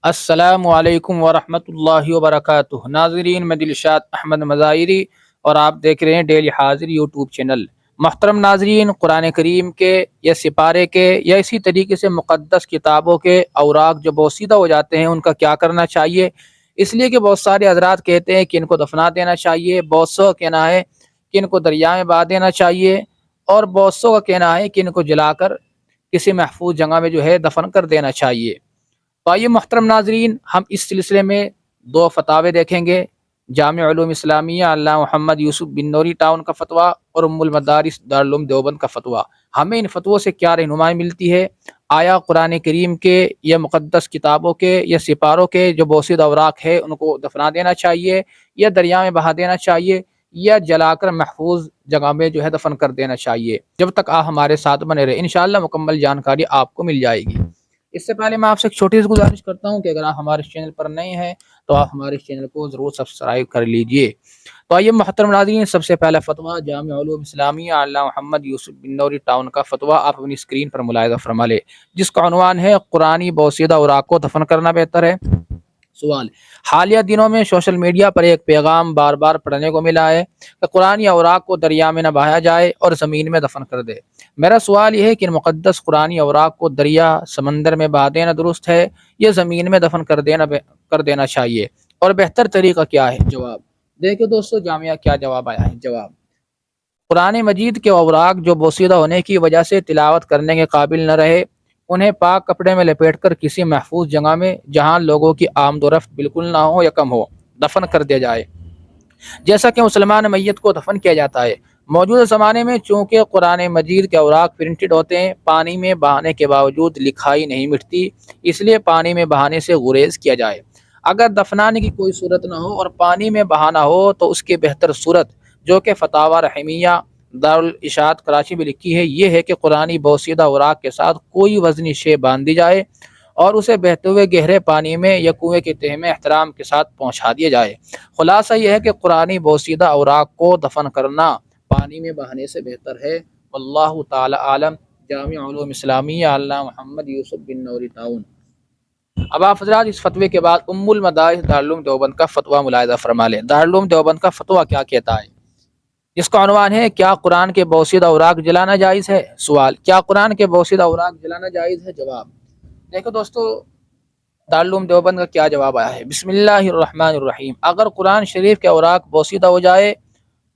السلام علیکم ورحمۃ اللہ وبرکاتہ۔ ناظرین، میں دلشاد احمد مظاہری اور آپ دیکھ رہے ہیں ڈیلی حاضر یوٹیوب چینل۔ محترم ناظرین، قرآن کریم کے یا سپارے کے یا اسی طریقے سے مقدس کتابوں کے اوراق جو بوسیدہ ہو جاتے ہیں ان کا کیا کرنا چاہیے؟ اس لیے کہ بہت سارے حضرات کہتے ہیں کہ ان کو دفنا دینا چاہیے، بہت سو کا کہنا ہے کہ ان کو دریا میں بہا دینا چاہیے، اور بہت سو کا کہنا ہے کہ ان کو جلا کر کسی محفوظ جگہ میں دفن کر دینا چاہیے۔ تو آئیے محترم ناظرین، ہم اس سلسلے میں دو فتاوے دیکھیں گے۔ جامع علوم اسلامیہ علامہ محمد یوسف بن نوری ٹاؤن کا فتویٰ اور ام المدارس دارالعلوم دیوبند کا فتویٰ۔ ہمیں ان فتووں سے کیا رہنمائی ملتی ہے؟ آیا قرآن کریم کے یا مقدس کتابوں کے یا سپاروں کے جو بوسیدہ اوراق ہے ان کو دفنا دینا چاہیے، یا دریا میں بہا دینا چاہیے، یا جلا کر محفوظ جگہ میں دفن کر دینا چاہیے؟ جب تک آپ ہمارے ساتھ بنے رہے انشاءاللہ مکمل جانکاری آپ کو مل جائے گی۔ اس سے پہلے میں آپ سے ایک چھوٹی سی گزارش کرتا ہوں کہ اگر آپ ہمارے چینل پر نئے ہیں تو آپ ہمارے چینل کو ضرور سبسکرائب کر لیجئے۔ تو آئیے محترم ناظرین، سب سے پہلا فتویٰ جامع علوم اسلامیہ علامہ محمد یوسف بن نوری ٹاؤن کا فتویٰ آپ اپنی اسکرین پر ملاحظہ فرما لیں، جس کا عنوان ہے قرآنی بوسیدہ اوراق کو دفن کرنا بہتر ہے؟ سوال: حالیہ دنوں میں سوشل میڈیا پر ایک پیغام بار بار پڑھنے کو ملا ہے کہ قرآنی اوراق کو دریا میں نہ بہایا جائے اور زمین میں دفن کر دے۔ میرا سوال یہ ہے کہ ان مقدس قرآنی اوراق کو دریا، سمندر میں بہا دینا درست ہے یا زمین میں دفن کر دینا چاہیے، اور بہتر طریقہ کیا ہے؟ جواب دیکھیں دوستو، جامعہ کیا جواب آیا ہے۔ جواب: قرآن مجید کے اوراق جو بوسیدہ ہونے کی وجہ سے تلاوت کرنے کے قابل نہ رہے، انہیں پاک کپڑے میں لپیٹ کر کسی محفوظ جگہ میں جہاں لوگوں کی آمد و رفت بالکل نہ ہو یا کم ہو دفن کر دیا جائے، جیسا کہ مسلمان میت کو دفن کیا جاتا ہے۔ موجودہ زمانے میں چونکہ قرآن مجید کے اوراق پرنٹڈ ہوتے ہیں، پانی میں بہانے کے باوجود لکھائی نہیں مٹتی، اس لیے پانی میں بہانے سے گریز کیا جائے۔ اگر دفنانے کی کوئی صورت نہ ہو اور پانی میں بہانا ہو تو اس کی بہتر صورت، جو کہ فتاوی رحیمیہ دارالاشاعت کراچی میں لکھی ہے، یہ ہے کہ قرآنی بوسیدہ اوراق کے ساتھ کوئی وزنی شے باندھ دی جائے اور اسے بہتے ہوئے گہرے پانی میں یا کنویں کے تہہ میں احترام کے ساتھ پہنچا دیا جائے۔ خلاصہ یہ ہے کہ قرآنی بوسیدہ اوراق کو دفن کرنا پانی میں بہانے سے بہتر ہے۔ واللہ تعالی عالم۔ جامع علوم اسلامیہ علامہ محمد یوسف بن نوری ٹاؤن۔ اب آپ حضرات اس فتوے کے بعد ام المدارس دارالعلوم دیوبند کا فتویٰ ملاحظہ فرما لیں۔ دارالعلوم دیوبند کا فتویٰ کیا کہتا ہے؟ جس کا عنوان ہے کیا قرآن کے بوسیدہ اوراق جلانا جائز ہے؟ سوال: کیا قرآن کے بوسیدہ اوراق جلانا جائز ہے؟ جواب دیکھو دوستو، دارالعلوم دیوبند کا کیا جواب آیا ہے۔ بسم اللہ الرحمن الرحیم۔ اگر قرآن شریف کے اوراق بوسیدہ ہو جائے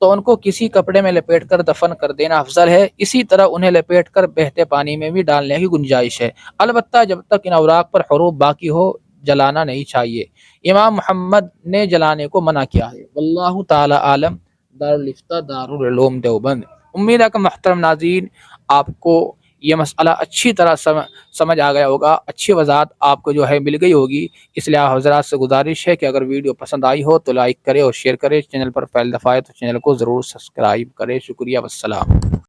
تو ان کو کسی کپڑے میں لپیٹ کر دفن کر دینا افضل ہے، اسی طرح انہیں لپیٹ کر بہتے پانی میں بھی ڈالنے کی گنجائش ہے، البتہ جب تک ان اوراق پر حروف باقی ہو جلانا نہیں چاہیے۔ امام محمد نے جلانے کو منع کیا ہے۔ واللہ تعالی عالم۔ دارالفتہ دارالعلوم دیوبند۔ امید ہے کہ محترم ناظرین آپ کو یہ مسئلہ اچھی طرح سمجھ آ گیا ہوگا، اچھی وضاحت آپ کو مل گئی ہوگی۔ اس لیے آپ حضرات سے گزارش ہے کہ اگر ویڈیو پسند آئی ہو تو لائک کرے اور شیئر کرے، چینل پر پہلی دفعہ ہے تو چینل کو ضرور سبسکرائب کرے۔ شکریہ، والسلام۔